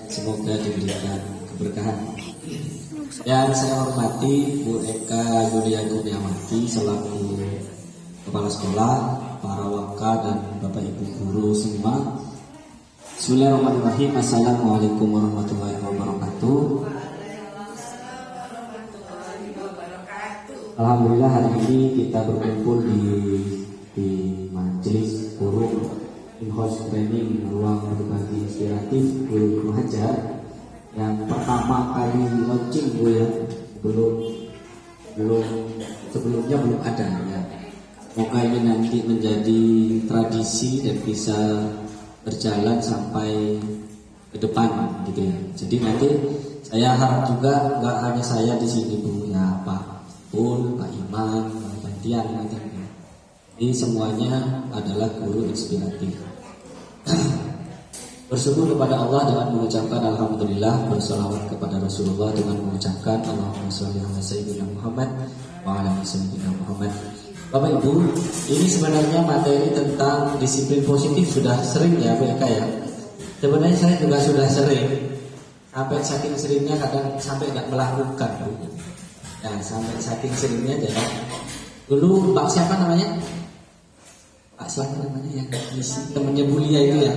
semoga diberikan keberkahan. Yang saya hormati Bu Eka Yulia Kurniawati selaku Kepala Sekolah, para waka dan Bapak Ibu guru semua. Bismillahirrahmanirrahim. Assalamualaikum warahmatullahi wabarakatuh. Alhamdulillah hari ini kita berkumpul di majelis guru in-house training ruang berbagi inspiratif guru mengajar yang pertama kali launching Bu ya, sebelumnya belum ada ya. Semoga ini nanti menjadi tradisi dan bisa berjalan sampai ke depan gitu ya. Jadi nanti saya harap juga nggak hanya saya di sini Bu ya, Pak Pul, Pak Iman, gantian nanti. Ini semuanya adalah guru inspiratif. Bersyukur kepada Allah dengan mengucapkan Alhamdulillah, bersalawat kepada Rasulullah dengan mengucapkan Allahumma sholli ala sayyidina Muhammad wa ala sayyidina Muhammad. Bapak Ibu, ini sebenarnya materi tentang disiplin positif sudah sering ya BK ya. Sebenarnya saya juga sudah sering, sampai saking seringnya kadang sampai nggak melakukan Bu. Ya, sampai saking seringnya jadi dulu Pak siapa namanya? Pak siapa namanya yang temannya Bulia itu ya.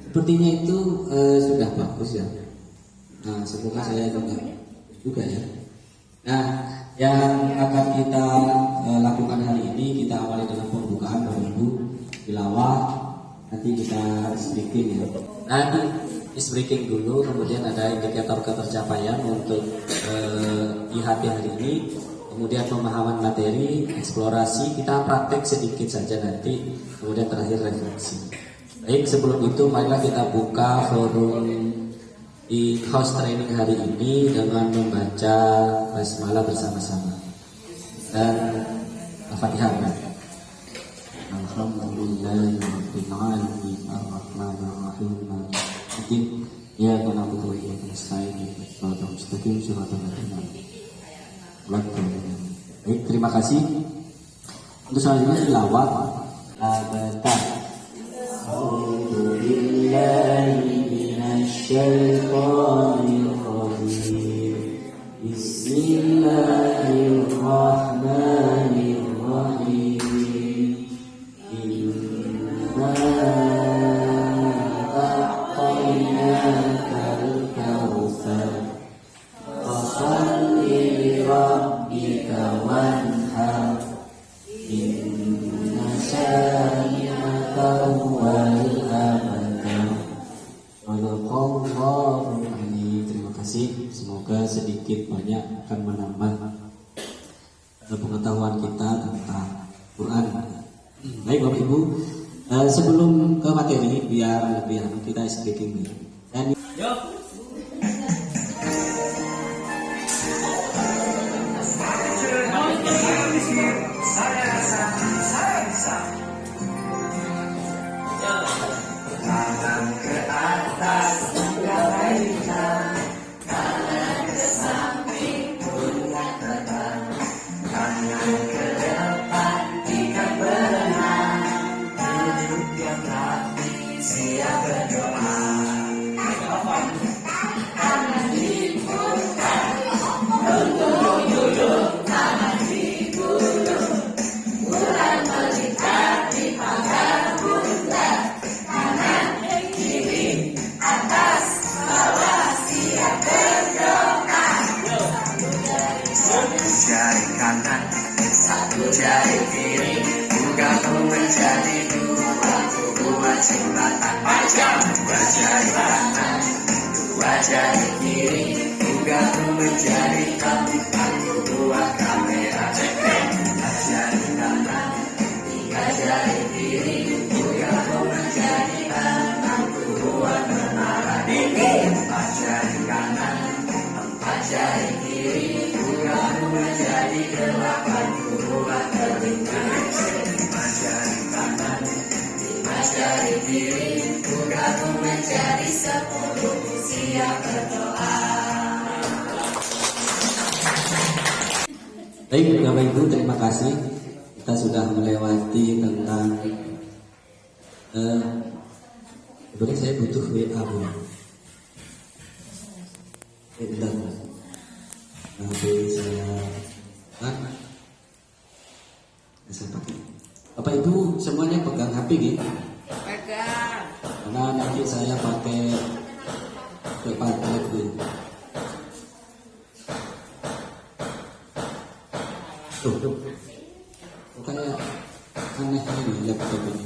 Sepertinya itu sudah bagus ya. Nah, semoga saya juga ya. Nah, yang akan kita lakukan hari ini kita awali dengan pembukaan Bapak Ibu tilawah. Nanti kita speaking ya. Nanti speaking dulu, kemudian ada indikator ketercapaian untuk IHT hari ini. Kemudian pemahaman materi, eksplorasi, kita praktek sedikit saja nanti. Kemudian terakhir refleksi. Baik, sebelum itu marilah kita buka forum di house training hari ini dengan membaca basmalah bersama-sama dan Al-Fatihah. Alhamdulillahirabbil alamin arrahmanir rahim maliki iyyaka na'budu wa iyyaka nasta'in ihdinas mustaqim shiratal ladzina an'amta alaihim. Baik, terima kasih. Untuk selanjutnya tilawah abata. A'udzubillahi minasyaitonir rajim. Bismillahirrahmanirrahim. Inna a'tainakal kautsar. Fasholli lirabbika wanhar. Inna syani'aka huwal abtar. Walaqallahu alaihi. Terima kasih. Semoga sedikit banyak akan menambah pengetahuan kita tentang Quran. Baik Bapak Ibu, sebelum ke materi biar lebih kita speaking dulu. Tangan ke atas, kanan ke samping, pundak ke depan, kanan ke depan, tidak berenang, duduk yang rapi, siap berdoa. Tangan diputar, duduk, tangan digulung, bulan melingkar di pagar bunda. Atas, bawah, siap berdoa. Satu jari kanan, satu jari kiri, bukaku menjadi dua jembatan. Dua jari kanan, dua jari kiri, bukaku menjadi empat buah kamera. Tiga jari kanan, tiga jari kiri, bukaku menjadi enam buah menara dinding. Empat jari kanan, empat jari kiri, bukaku menjadi delapan buah telinga. Lima jari kanan, lima jari kiri, bukaku menjadi 10 siap berdoa. Baik Bapak Ibu, terima kasih. Kita sudah melewati tentang sebenarnya saya butuh WA Bu. Bentar. Nanti saya saya pakai. Bapak Ibu semuanya pegang HP gitu. Pegang. Karena nanti saya pakai tablet dulu. Tuh. Kayak aneh ini laptop ini.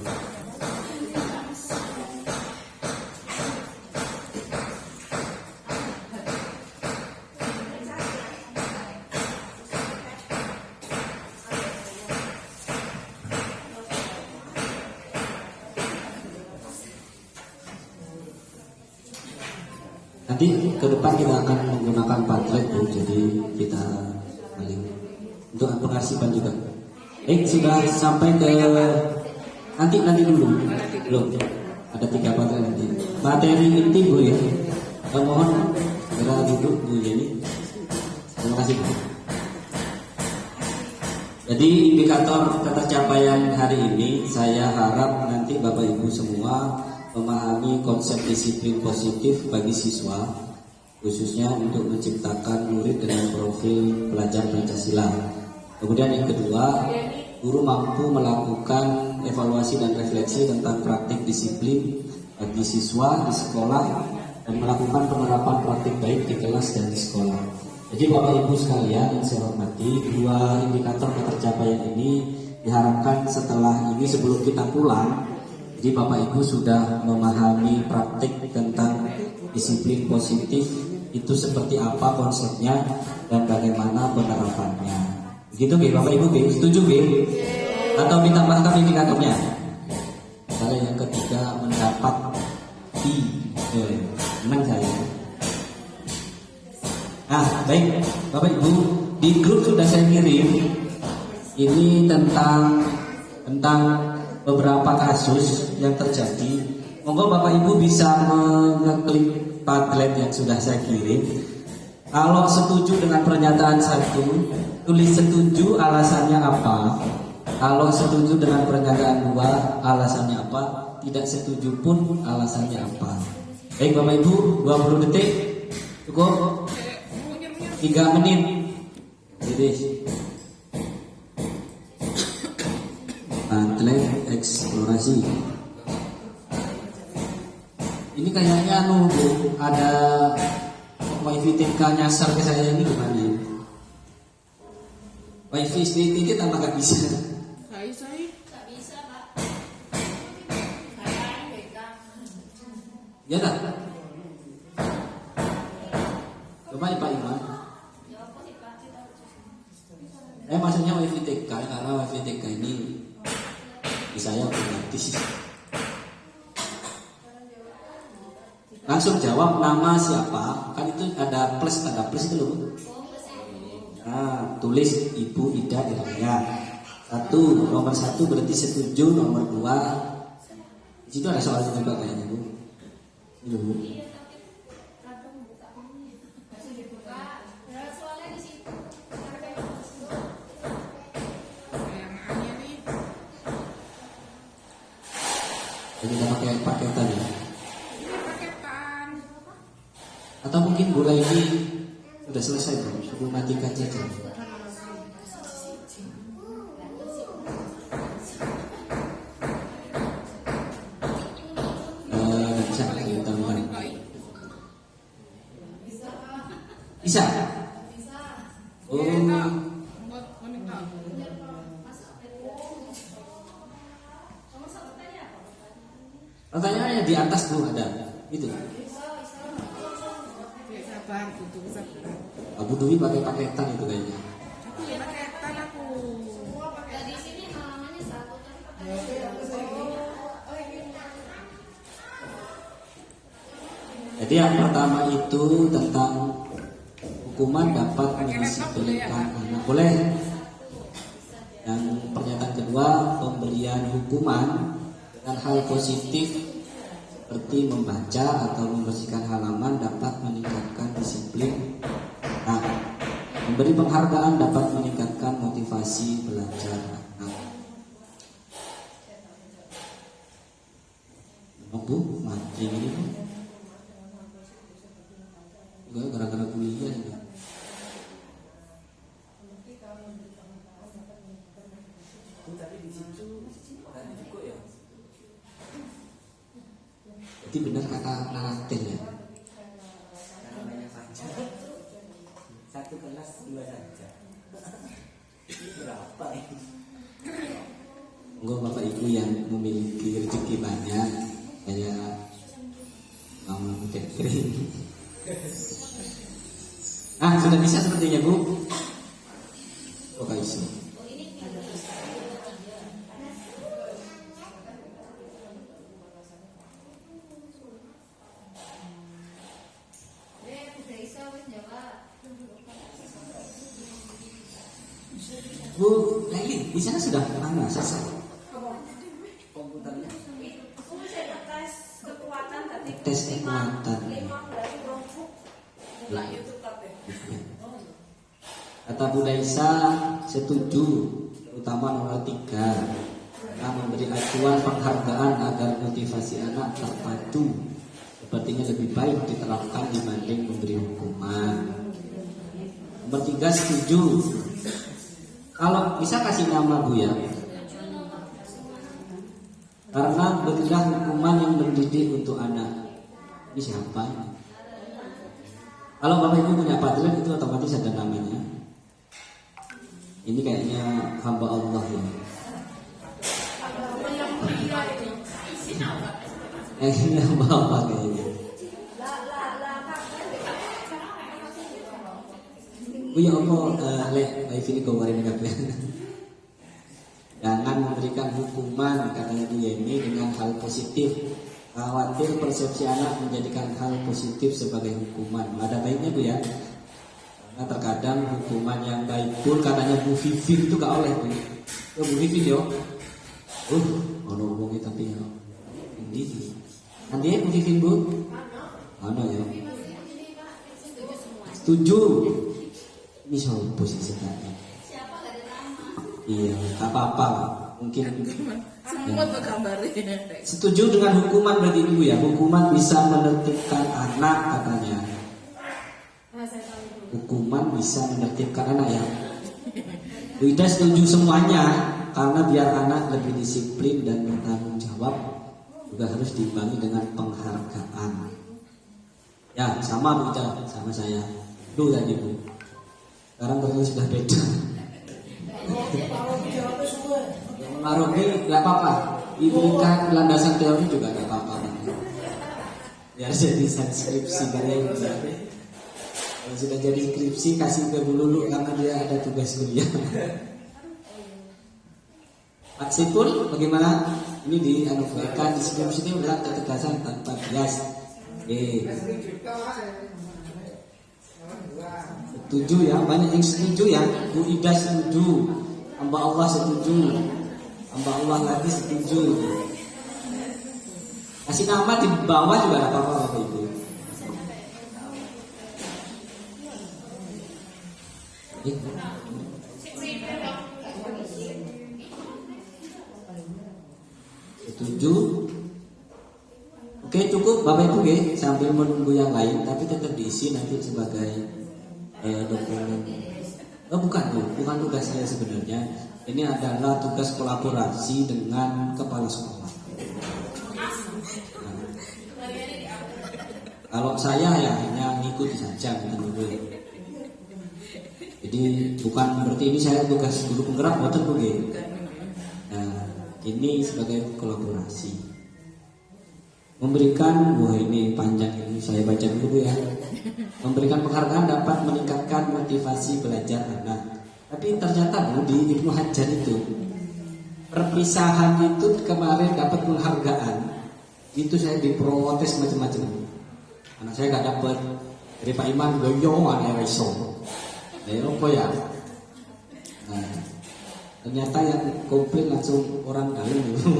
Nanti ke depan kita akan menggunakan Padlet Bu, jadi kita paling untuk pengarsipan juga. Sudah sampai ke nanti dulu belum ada 3 Padlet nanti. Materi inti Bu ya. Mohon segera duduk Bu Yeni. Terima kasih Bu. Jadi indikator ketercapaian hari ini saya harap nanti Bapak Ibu semua memahami konsep disiplin positif bagi siswa, khususnya untuk menciptakan murid dengan profil pelajar Pancasila. Kemudian yang kedua, guru mampu melakukan evaluasi dan refleksi tentang praktik disiplin bagi siswa di sekolah dan melakukan penerapan praktik baik di kelas dan di sekolah. Jadi Bapak Ibu sekalian yang saya hormati, 2 indikator ketercapaian ini diharapkan setelah ini sebelum kita pulang, jadi Bapak Ibu sudah memahami praktik tentang disiplin positif itu seperti apa konsepnya dan bagaimana penerapannya. Begitu G, Bapak Ibu G, setuju G? Atau ditambahkan indikatornya? Misalnya yang ketiga mendapat I, menang saya. Baik Bapak Ibu, di grup sudah saya kirim ini tentang beberapa kasus yang terjadi. Monggo Bapak Ibu bisa mengeklik Padlet yang sudah saya kirim. Kalau setuju dengan pernyataan 1, tulis setuju alasannya apa. Kalau setuju dengan pernyataan 2, alasannya apa. Tidak setuju pun alasannya apa. Baik Bapak Ibu, 20 detik cukup. 3 menit. Jadi Padlet eksplorasi. Ini kayaknya Bu, ada wifi TK nyasar ke saya ini gimana ya? Wifi sedikit tambah gak bisa. Gak bisa Pak. Ya tak? Coba ya Pak Iman. Maksudnya wifi TK, karena wifi TK ini di saya gratis. Langsung jawab nama siapa, kan itu ada plus itu loh. Tulis Ibu Ida Iraya. Nomor 1 berarti setuju, nomor 2 di situ ada soalnya juga kayaknya Bu. Ini Bu. Jadi kita pakai paketan ya. Atau mungkin Bu ini sudah selesai Bu, sebelum matikan saja. Bisa kita mulai. Bisa. Pertanyaannya di atas Bu ada itu. Abu Dwi pakai paketan itu kayaknya. Paketan aku. Di sini halamannya 1 Jadi yang pertama itu tentang hukuman dapat mendisiplinkan anak. Boleh. Yang pernyataan kedua, pemberian hukuman dengan hal positif seperti membaca atau membersihkan halaman dapat meningkatkan disiplin. Memberi penghargaan dapat meningkatkan motivasi belajar anak. Bu, mati ini. Enggak, gara-gara kuliah ini. Tapi di situ ada juga ya. Jadi benar kata Naratil ya. Namanya saja. Satu kelas 2 saja. Ini berapa ini? Enggak, Bapak Ibu yang memiliki rezeki banyak kayak Mama Catherine. Sudah bisa sepertinya Bu. Oke, isi. Bu Leli, di sana sudah selesai. Komputernya Tes kekuatan. Kata Bu Daisa setuju, terutama nomor 3, memberi acuan penghargaan agar motivasi anak terpacu. Sepertinya lebih baik diterapkan dibanding memberi hukuman. Nomor 3 setuju. Kalau bisa kasih nama Bu ya. Karena berilah hukuman yang mendidik untuk anak. Ini siapa? Kalau Bapak Ibu punya padren itu otomatis ada namanya. Ini kayaknya hamba Allah ya. Ini hamba Allah kayaknya. Oh ya Allah, live ini kemarin katanya. Jangan memberikan hukuman, katanya Bu Yeni, dengan hal positif. Khawatir persepsi anak menjadikan hal positif sebagai hukuman. Ada baiknya Bu ya. Karena terkadang hukuman yang baik pun katanya Bu Vivin itu gak oleh Bu. Ya Bu Vivin yo. Ono ngomongnya tapi ya. Ini. Nanti ya Bu Vivin Bu. Ono ya. Setuju. Ini soal posisi tadi. Iya, tak apa-apa. Mungkin Semua berkabarnya. setuju dengan hukuman berarti Ibu ya. Hukuman bisa menertibkan anak katanya. Hukuman bisa menertibkan anak ya. Bu Ida setuju semuanya karena biar anak lebih disiplin dan bertanggung jawab juga harus diimbangi dengan penghargaan. Ya, sama Bu Ida, sama saya. Dulu tadi Bu. Sekarang ternyata sudah beda. Pak Robi nggak apa-apa, diberikan landasan teori juga nggak apa-apa. Biar jadi skripsi kalian bisa. Kalau sudah jadi skripsi kasih ke Bu Lulu karena dia ada tugas kuliah. Pak Sipul bagaimana? Ini dianugerahkan di skripsi ini adalah ketegasan tanpa bias. Setuju ya, banyak yang setuju ya. Bu Ida setuju, hamba Allah setuju, hamba Allah lagi setuju. Kasih nama di bawah juga ada apa-apa Bapak Ibu. Setuju. Oke cukup Bapak Ibu sambil menunggu yang lain, tapi tetap diisi nanti sebagai dokumen. Bukan tugas saya sebenarnya. Ini adalah tugas kolaborasi dengan kepala sekolah. Nah, kalau saya ya hanya ngikuti saja gitu. Jadi bukan berarti ini saya tugas guru penggerak boten Bu. Nah, ini sebagai kolaborasi. Memberikan, ini panjang ini saya baca dulu ya. Memberikan penghargaan dapat meningkatkan motivasi belajar anak. Tapi ternyata Bu di Ibnu Hajar itu perpisahan itu kemarin dapat penghargaan. Itu saya diprotes macam-macam. Anak saya gak dapat dari Pak Iman goyong ada reso. Dari apa ya? Nah, ternyata yang komplain langsung orang dalam gitu.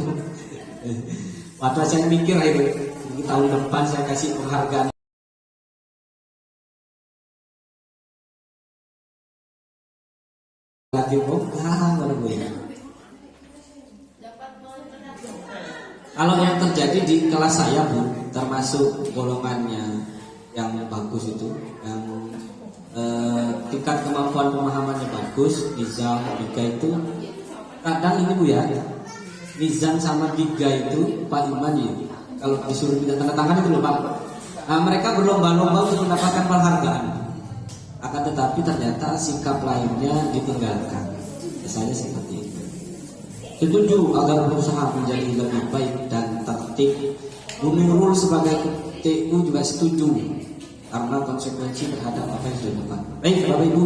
Waktu saya mikir itu tahun depan saya kasih penghargaan lagi baru ya. Kalau yang terjadi di kelas saya Bu, termasuk golongannya yang bagus bagus itu, yang tingkat kemampuan pemahamannya bagus. Nizam, Diga itu kadang ini Bu ya, Nizam sama Diga itu Pak Iman ya, kalau disuruh minta tanda tangan itu loh Pak. Nah, mereka berlomba-lomba untuk mendapatkan penghargaan. Akan tetapi ternyata sikap lainnya ditinggalkan. Misalnya seperti itu. Setuju agar berusaha menjadi lebih baik dan tertib. Bu Nurul sebagai TU juga setuju karena konsekuensi terhadap apa yang sudah dilakukan. Baik Bapak Ibu,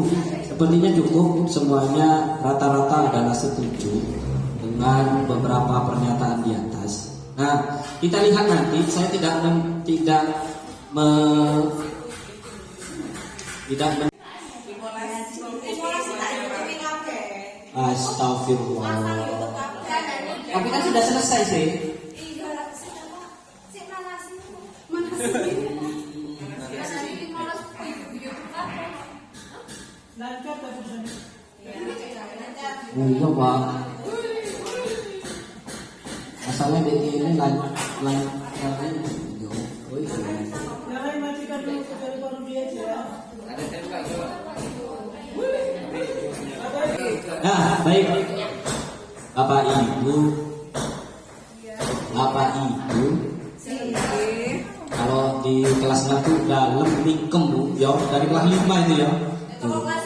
sepertinya cukup, semuanya rata-rata adalah setuju dengan beberapa pernyataan di atas. Nah, kita lihat nanti. Saya tidak Astagfirullah. Tapi kan sudah selesai sih. Iya Pak. Masalahnya ini lain. Nah, baik. Bapak Ibu, kalau di kelas 1 dalam mingkem Bu, ya dari kelas 5 itu ya.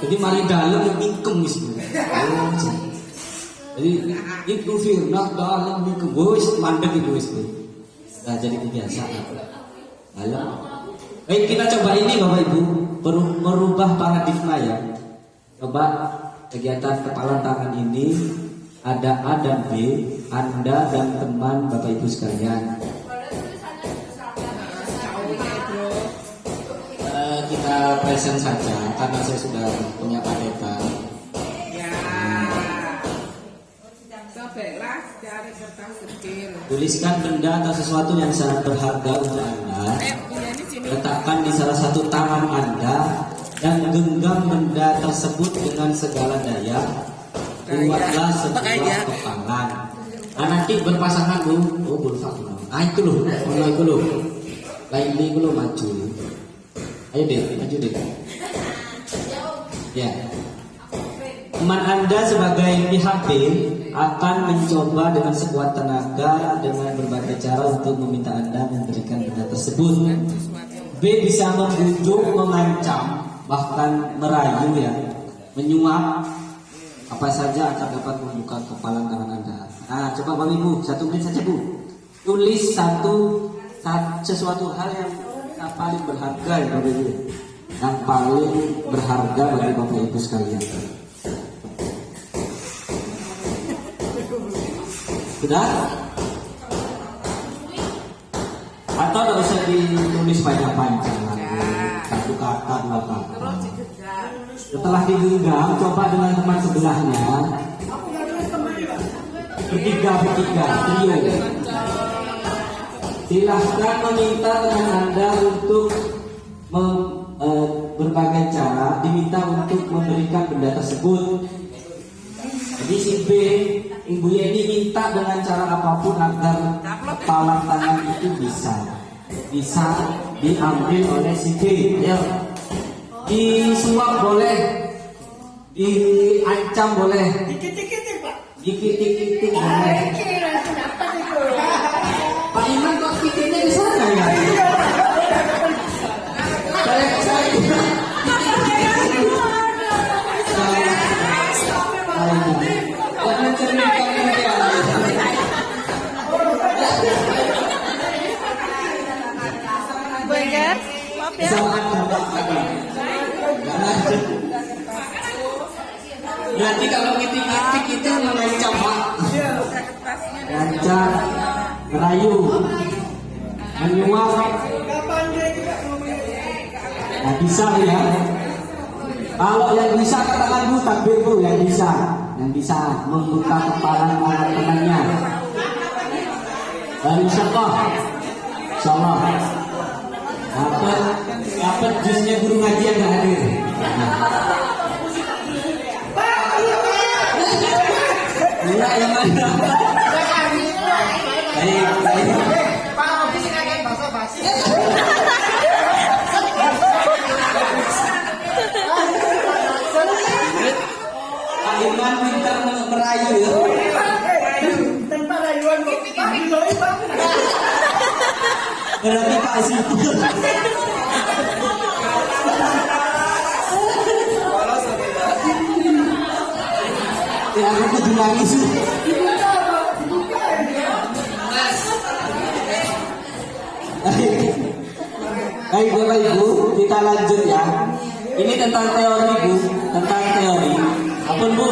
Jadi mari dalam yang mingkem itu. Jadi itu firnah dalam mingkem, wis mandek itu wis. Nah, jadi kebiasaan. Dalam. Baik, kita coba ini Bapak Ibu, merubah paradigma ya. Coba kegiatan kepalan tangan ini ada A dan B, Anda dan teman Bapak Ibu sekalian. Kita present saja karena saya sudah punya paketan. Ya. Cobalah cari kertas kecil. Tuliskan benda atau sesuatu yang sangat berharga untuk Anda. Letakkan di salah satu tangan Anda dan genggam benda tersebut dengan segala daya. Buatlah sebuah kepalan. Nah, nanti berpasangan Bu. Oh, berpasangan. Ah itu loh, itu loh. Lain ini loh maju. Ayo deh, maju deh. Ya. Teman Anda sebagai pihak B akan mencoba dengan sekuat tenaga dengan berbagai cara untuk meminta Anda memberikan benda tersebut. B bisa membujuk, mengancam, bahkan merayu ya, menyuap, apa saja akan dapat membuka kepala tangan Anda. Nah, coba Bapak Ibu, 1 menit saja Bu. Tulis sesuatu hal yang paling berharga ya Bapak Ibu. Yang paling berharga bagi Bapak Ibu sekalian. Sudah? Atau tidak usah ditulis banyak-banyak. Satu kata, 2 kata. Setelah digenggam, coba dengan teman sebelahnya. Bertiga, trio. Silahkan meminta teman Anda untuk berbagai cara, diminta untuk memberikan benda tersebut. Jadi si B, Ibu Yeni minta dengan cara apapun agar kepala tangan itu bisa diambil oleh si B. Ayo, disuap boleh, diancam boleh, dikit-dikit boleh. Pak Iman kok titiknya di sana ya? Nanti kalau ngitik-ngitik itu mengancam Pak. Ngancam, merayu, menyuap. Nah, bisa ya. Kalau yang bisa katakan Bu, takbir Bu, yang bisa membuka kepala temannya. Dan insyaallah dapat jusnya guru ngaji yang nggak hadir. Enggak yang mana? Baik. Pak, habis kaget bahasa basi. Berarti Pak Sipul. Ya aku kudu nangis. Baik Bapak Ibu, kita lanjut ya. Ini tentang teori Bu, tentang teori. Ampun Bu.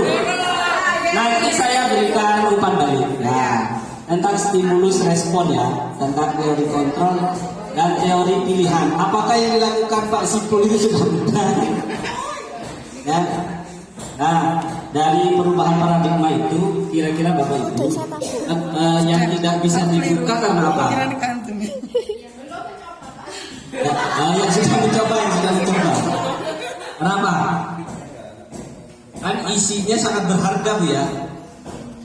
Nanti saya berikan umpan balik. Nah, tentang stimulus respon ya, tentang teori kontrol dan teori pilihan. Apakah yang dilakukan Pak Sipul itu sudah benar? Ya. Nah, dari perubahan paradigma itu, kira-kira Bapak Ibu yang tidak bisa dibuka karena apa? Yang sudah mencoba, Kenapa? Kan isinya sangat berharga Bu ya,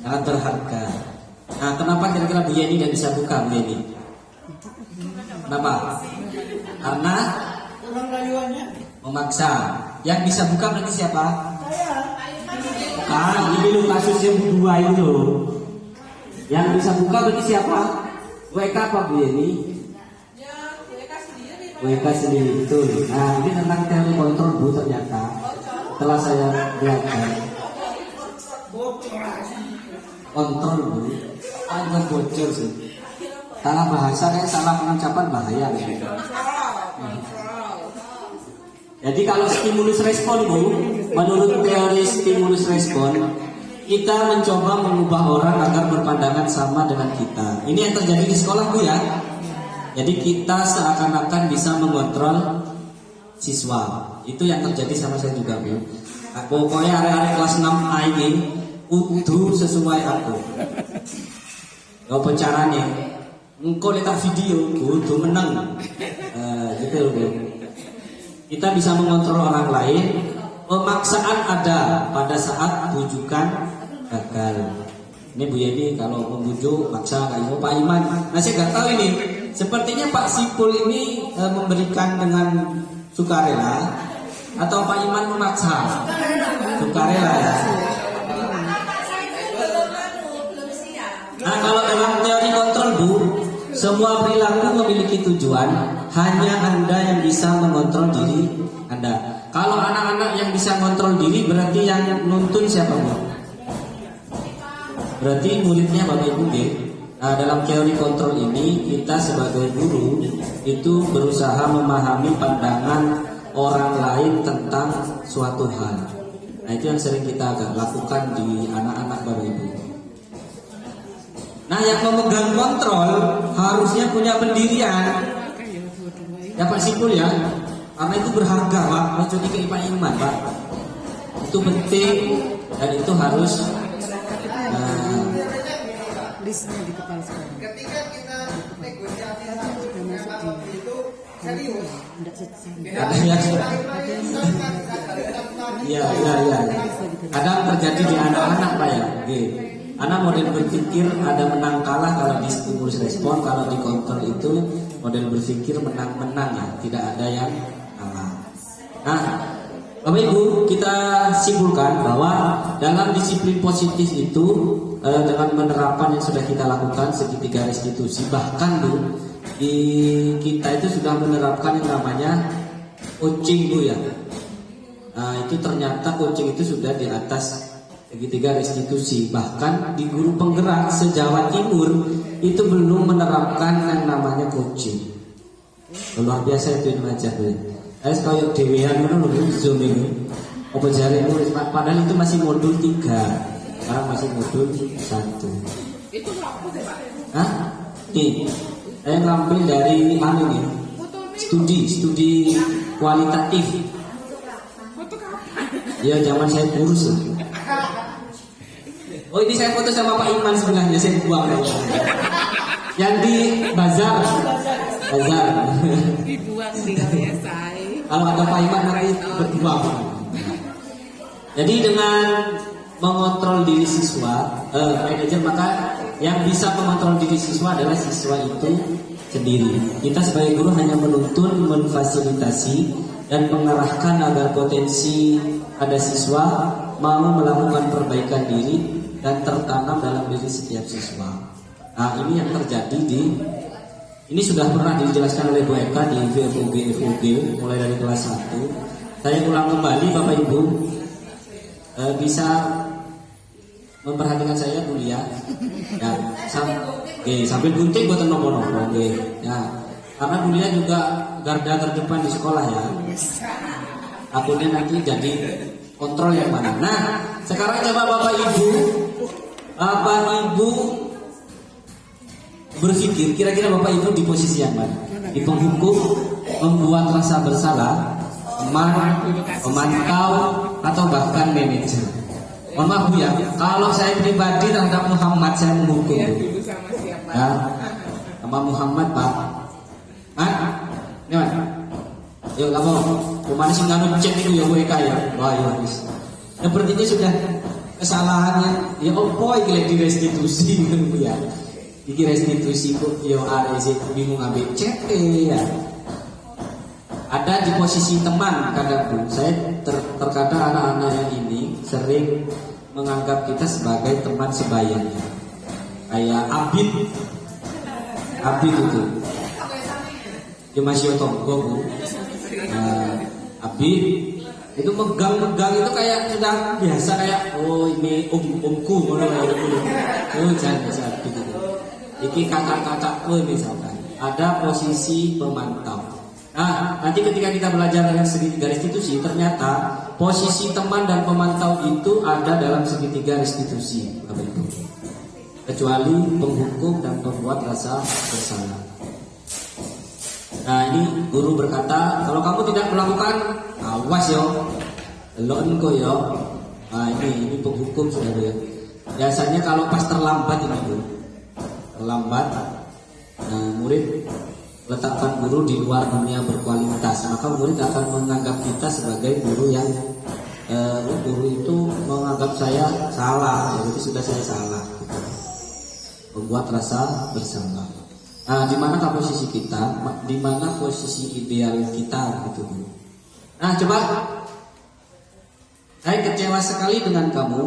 sangat berharga. Nah, kenapa kira-kira Bu Yeni nggak bisa buka Bu Yeni? Kenapa? Karena memaksa. Yang bisa buka berarti siapa? Ini loh kasusnya Bu Dua itu loh. Yang bisa buka berarti siapa? WK apa Bu Yeni? WK sendiri, betul. Nah, ini tentang teori kontrol Bu ternyata. Setelah saya belajar kontrol Bu, bukan bocor sih. Salah bahasa kayak salah pengucapan bahaya gitu. Jadi kalau stimulus respon Bu, menurut teori stimulus respon, kita mencoba mengubah orang agar berpandangan sama dengan kita. Ini yang terjadi di sekolah Bu ya. Jadi kita seakan-akan bisa mengontrol siswa. Itu yang terjadi sama saya juga Bu. Nah, pokoknya area-area kelas 6A ini kudu sesuai aku. Apa caranya? Engkau lihat video kudu menang. Gitu loh Bu. Kita bisa mengontrol orang lain. Pemaksaan ada pada saat bujukan gagal. Ini Bu Yeni kalau membujuk maksa kayak Pak Iman. Nah saya nggak tahu ini. Sepertinya Pak Sipul ini memberikan dengan sukarela atau Pak Iman memaksa? Sukarela ya. Nah kalau dalam teori kontrol Bu, semua perilaku memiliki tujuan. Hanya Anda yang bisa mengontrol diri Anda. Kalau anak-anak yang bisa mengontrol diri, berarti yang nuntun siapa Bu? Berarti muridnya Bapak Ibu deh. Nah, dalam teori kontrol ini kita sebagai guru itu berusaha memahami pandangan orang lain tentang suatu hal. Nah itu yang sering kita agak lakukan di anak-anak Bapak Ibu. Nah yang memegang kontrol harusnya punya pendirian. Ya Pak Sipul ya, karena itu berharga Pak. Mencuci ke Pak Iman Pak. Itu penting dan itu harus listnya di kepala sekarang. Ketika kita negosiasi satu dengan apapun itu serius. Iya. Kadang terjadi di anak-anak Pak ya. Anak model berpikir ada menang kalah kalau di stimulus respon, kalau di kontrol itu model berpikir menang-menang ya, tidak ada yang kalah. Nah, Bapak Ibu, kita simpulkan bahwa dalam disiplin positif itu dengan penerapan yang sudah kita lakukan segitiga restitusi, bahkan Bu di kita itu sudah menerapkan yang namanya coaching Bu ya. Nah, itu ternyata coaching itu sudah di atas segitiga restitusi. Bahkan di guru penggerak se-Jawa Timur itu belum menerapkan yang namanya coaching. Luar biasa itu ngajar Bu. Saya kayak dewean ngono lho Zoom ini. Apa jarene padahal itu masih modul 3. Sekarang masih modul 1. Itu apa sih Pak? Hah? Nih, saya ngambil dari ini. Studi kualitatif. Foto kapan? Ya zaman saya kurus. Oh ini saya foto sama Pak Iman sebenarnya, saya buang. Yang di bazar. Dibuang tinggal ya saya. Kalau ada Pak Iman nanti berdua. Jadi dengan mengontrol diri siswa, manajer, maka yang bisa mengontrol diri siswa adalah siswa itu sendiri. Kita sebagai guru hanya menuntun, memfasilitasi dan mengarahkan agar potensi ada siswa mau melakukan perbaikan diri dan tertanam dalam diri setiap siswa. Nah ini yang terjadi di Ini sudah pernah dijelaskan oleh Bu Eka di FOG mulai dari kelas 1. Saya ulang kembali Bapak Ibu, bisa memperhatikan saya kuliah ya, sambil gunting buatan nopo-nopo ya, karena kuliah juga garda terdepan di sekolah ya. Akunnya nanti jadi kontrol yang mana. Nah, sekarang coba Bapak Ibu berpikir kira-kira Bapak Ibu di posisi yang mana? Di penghukum, membuat rasa bersalah, teman, pemantau, atau bahkan manajer. Mohon maaf Bu ya, kalau saya pribadi terhadap Muhammad saya menghukum. Dulu sama siapa? Ya, sama Muhammad Pak. Hah? Ini mana? Yuk kamu, kemana sih nganu cek itu ya Bu Eka ya? Wah ya wis. Sepertinya sudah kesalahannya. Ya opo iki lek direstitusi gitu ya. Iki restitusi kok yo arek sih bingung ambil cek ya. Ada di posisi teman kadang saya terkadang anak-anak yang ini sering menganggap kita sebagai teman sebayanya. Kayak Abid itu. Ya masih tonggo Bu. Abid itu megang itu kayak sudah biasa kayak oh ini omku ngono oh jangan Abid itu. Iki kakak-kakakku misalkan ada posisi pemantau. Nah, nanti ketika kita belajar dengan segitiga restitusi, ternyata posisi teman dan pemantau itu ada dalam segitiga restitusi, Bapak Ibu. Kecuali penghukum dan pembuat rasa bersalah. Nah, ini guru berkata, kalau kamu tidak melakukan, awas yo, lonko yo. Nah, ini penghukum sudah ya. Biasanya kalau pas terlambat ini Bu, terlambat, nah, murid letakkan guru di luar dunia berkualitas, maka murid akan menganggap kita sebagai guru yang guru itu menganggap saya salah, jadi sudah saya salah, membuat rasa bersalah. Nah, di mana posisi kita, di mana posisi ideal kita gitu. Nah, coba saya kecewa sekali dengan kamu.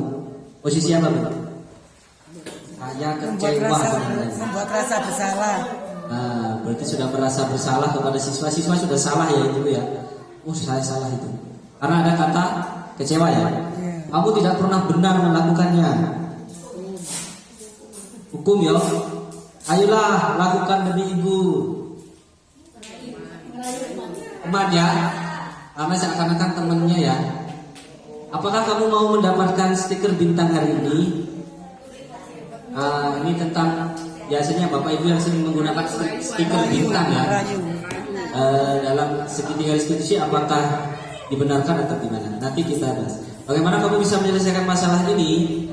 Posisi apa Bu? Saya kecewa membuat rasa bersalah. Nah, berarti sudah merasa bersalah kepada siswa sudah salah ya itu ya. Oh, saya salah itu. Karena ada kata kecewa ya. Kamu tidak pernah benar melakukannya. Hukum ya. Ayolah lakukan demi ibu. Teman ya. Karena seakan-akan temannya ya. Apakah kamu mau mendapatkan stiker bintang hari ini? Ini tentang biasanya Bapak Ibu yang sering menggunakan stiker bintang ya, dalam segitiga restitusi apakah dibenarkan atau gimana? Nanti kita bahas. Bagaimana kamu bisa menyelesaikan masalah ini?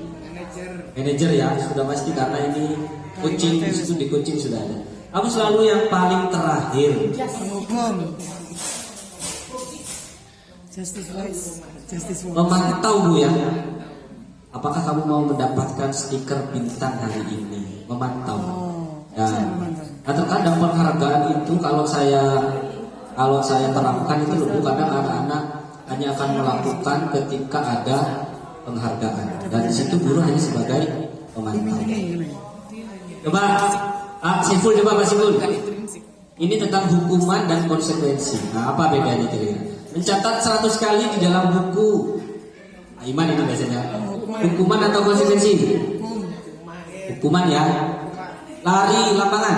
Manajer ya, sudah pasti karena ini coaching, di situ di coaching sudah ada. Kamu selalu yang paling terakhir. Penghukum. Justice voice. Memantau Bu ya. Apakah kamu mau mendapatkan stiker bintang hari ini? Memantau. Ya. Nah, terkadang penghargaan itu kalau saya terapkan itu loh, kadang anak-anak hanya akan melakukan ketika ada penghargaan. Dan di situ guru hanya sebagai pemantau. Coba, Siful coba Pak Siful. Ini tentang hukuman dan konsekuensi. Nah, apa bedanya kira-kira? Mencatat 100 kali di dalam buku. Iman itu biasanya. Hukuman atau konsekuensi? Hukuman ya. Lari lapangan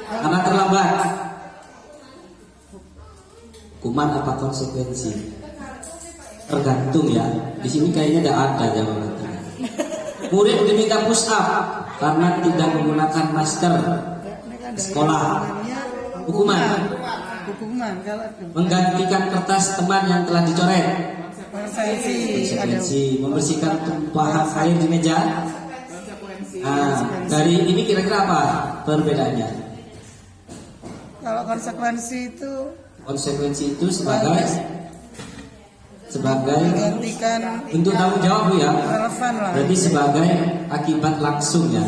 karena terlambat. Hukuman apa konsekuensi? Tergantung ya. Di sini kayaknya tidak ada jawabannya. Murid diminta push up karena tidak menggunakan masker di sekolah. Hukuman. Menggantikan kertas teman yang telah dicoret. Konsekuensi. Membersihkan tumpahan air di meja. Nah, dari ini kira-kira apa perbedaannya? Kalau konsekuensi itu sebagai menggantikan bentuk tanggung jawab Bu ya. Relevan lah. Berarti sebagai akibat langsung ya.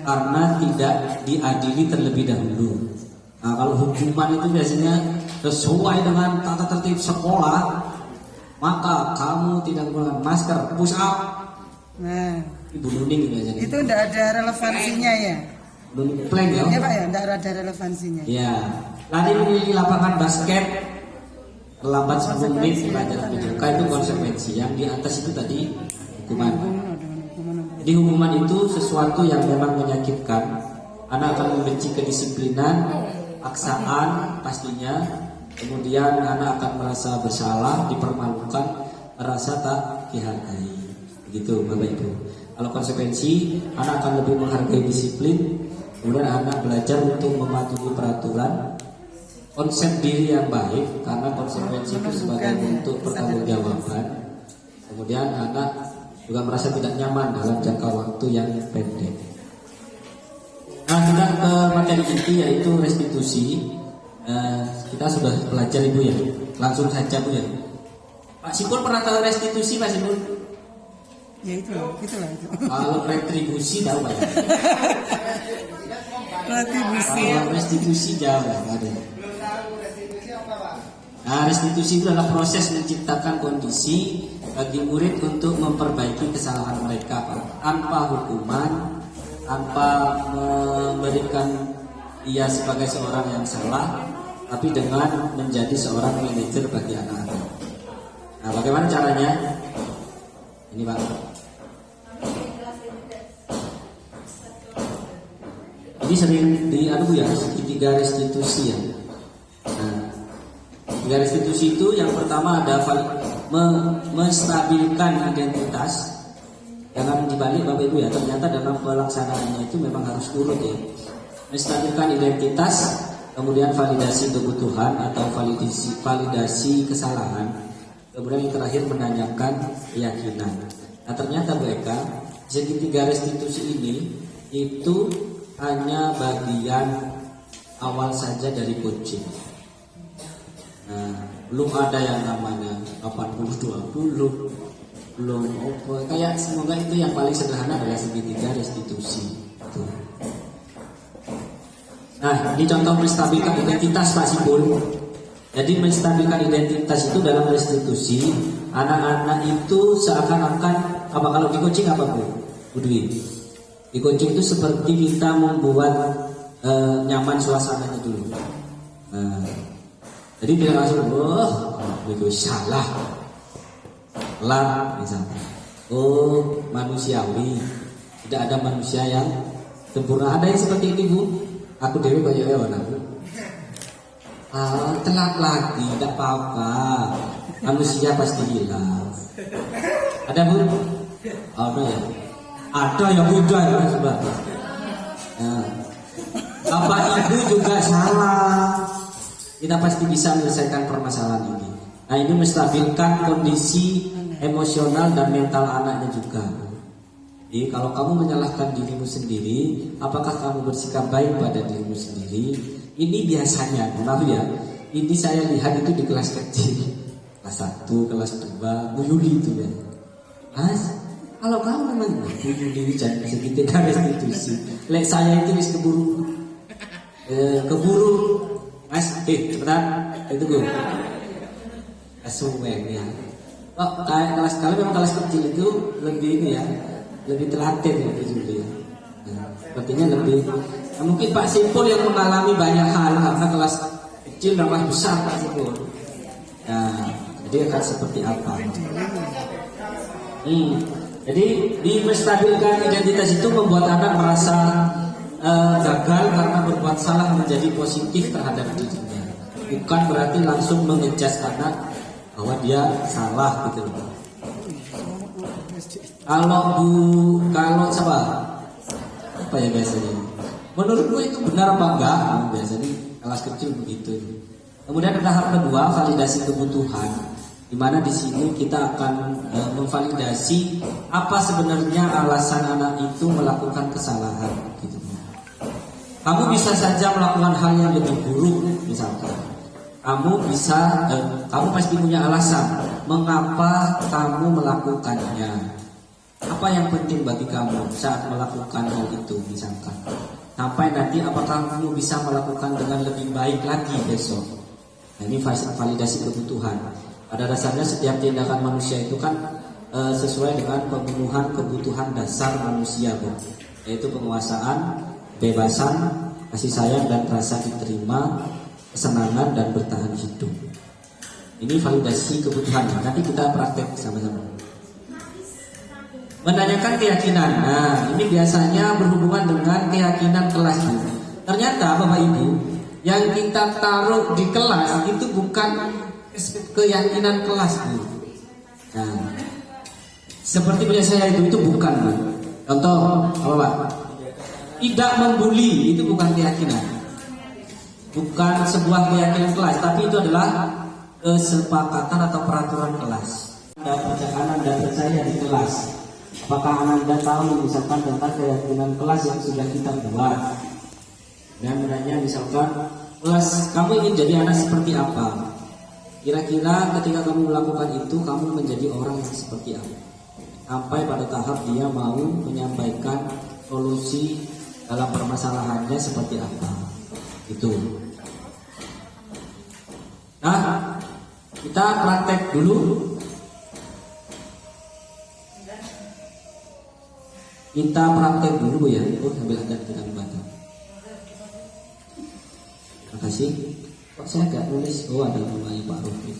Karena tidak diadili terlebih dahulu. Nah, kalau hukuman itu biasanya sesuai dengan tata tertib sekolah, maka kamu tidak menggunakan masker, push up. Nah, Ibu Nuning biasanya. itu tidak ada relevansinya ya. plan ya. Ya Pak ya, tidak ada relevansinya. Ya, lari mengelilingi lapangan basket terlambat 10 menit pelajaran PJK itu konsekuensi. Yang di atas itu tadi hukuman. Di hukuman itu sesuatu yang memang menyakitkan. Anak akan membenci kedisiplinan, paksaan pastinya. Kemudian anak akan merasa bersalah, dipermalukan, merasa tak dihargai. Begitu Bapak Ibu. Kalau konsekuensi, anak akan lebih menghargai disiplin. Kemudian anak belajar untuk mematuhi peraturan, konsep diri yang baik, karena konsekuensi itu sebagai bentuk pertanggungjawaban. Kemudian anak juga merasa tidak nyaman dalam jangka waktu yang pendek. Nah, kita ke materi inti yaitu restitusi. Kita sudah belajar Ibu ya. Langsung saja Bu ya. Pak Sipul pernah tahu restitusi Pak Sipul? Ya itulah itu. Kalau retribusi tahu Pak ya? Retribusi. Kalau restitusi jauh ya, ada. Belum tahu restitusi apa Pak? Nah, restitusi itu adalah proses menciptakan kondisi bagi murid untuk memperbaiki kesalahan mereka, Pak. Tanpa hukuman, tanpa memberikan ia sebagai seorang yang salah, tapi dengan menjadi seorang manajer bagi anak-anak. Nah, bagaimana caranya? Ini Pak. Ini sering ya, segitiga restitusi ya. Nah, segitiga restitusi itu yang pertama ada menstabilkan identitas. Jangan dibalik Bapak Ibu ya, ternyata dalam pelaksanaannya itu memang harus urut ya. Menstabilkan identitas, kemudian validasi kebutuhan atau validasi kesalahan, kemudian yang terakhir menanyakan keyakinan. Nah ternyata mereka segitiga restitusi ini itu hanya bagian awal saja dari coaching. Nah, belum ada yang namanya 80-20, belum kayak semoga itu yang paling sederhana adalah segitiga restitusi. Tuh. Nah, ini contoh menstabilkan identitas Pak Sipul. Jadi menstabilkan identitas itu dalam restitusi, anak-anak itu seakan-akan apa kalau di coaching apa Bu? Dwi. Di coaching itu seperti kita membuat nyaman suasananya dulu. Nah, jadi tidak langsung, itu salah, lah misalnya. Oh manusiawi, tidak ada manusia yang sempurna. Ada yang seperti ini Bu. Aku dewi banyak hewan aku. Telat lagi, tidak apa-apa. Manusia pasti hilang. Ada Bu? Ada ya. Ada yang muda ya Sobat. Nah, Bapak Ibu juga salah. Kita pasti bisa menyelesaikan permasalahan ini. Nah ini menstabilkan kondisi emosional dan mental anaknya juga. Jadi kalau kamu menyalahkan dirimu sendiri, apakah kamu bersikap baik pada dirimu sendiri? Ini biasanya, maaf ya, ini saya lihat itu di kelas kecil, kelas 1, kelas 2, Bu Yuli itu ya. Mas, kalau kamu memang Bu Yuli jangan segitiga restitusi. Lek saya itu wis keburu, Mas, cepetan, itu gue. Asuwen ya. Oh, kayak kelas kalau memang kelas kecil itu lebih ini ya. Lebih telaten gitu juga ya. Nah, sepertinya lebih mungkin Pak Sipul yang mengalami banyak hal karena kelas kecil dan kelas besar Pak Sipul. Nah, jadi akan seperti apa? Jadi di menstabilkan identitas itu membuat anak merasa gagal karena berbuat salah menjadi positif terhadap dirinya. Bukan berarti langsung mengejudge anak bahwa dia salah gitu loh. Kalau siapa? Apa ya biasanya? Menurutku itu benar apa enggak? Biasanya kelas kecil begitu. Kemudian ada tahap kedua, validasi kebutuhan, di mana di sini kita akan memvalidasi apa sebenarnya alasan anak itu melakukan kesalahan. Gitu. Kamu bisa saja melakukan hal yang lebih buruk, misalkan. Kamu pasti punya alasan mengapa kamu melakukannya. Apa yang penting bagi kamu saat melakukan hal itu misalkan. Sampai nanti apakah kamu bisa melakukan dengan lebih baik lagi besok. Nah, ini validasi kebutuhan. Pada dasarnya setiap tindakan manusia itu kan sesuai dengan pemenuhan kebutuhan dasar manusia, yaitu penguasaan, kebebasan, kasih sayang dan rasa diterima, kesenangan dan bertahan hidup. Ini validasi kebutuhan. Nanti kita praktek sama-sama. Menanyakan keyakinan. Nah, ini biasanya berhubungan dengan keyakinan kelas Bu. Ternyata Bapak Ibu, yang kita taruh di kelas itu bukan keyakinan kelas Bu. Nah, seperti punya saya itu bukan Bu. Contoh apa Pak? Tidak membuli itu bukan keyakinan. Bukan sebuah keyakinan kelas, tapi itu adalah kesepakatan atau peraturan kelas. Anda percaya di kelas. Apakah Anda tahu misalkan tentang keyakinan kelas yang sudah kita buat? Dan menanya misalkan, kelas kamu ingin jadi anak seperti apa? Kira-kira ketika kamu melakukan itu, kamu menjadi orang yang seperti apa? Sampai pada tahap dia mau menyampaikan solusi dalam permasalahannya seperti apa? Itu. Nah, kita praktek dulu. Kita praktek dulu ya. Oh, sambil ada kita membaca. Terima kasih. Kok saya nggak nulis? Oh, ada namanya Pak Rofi.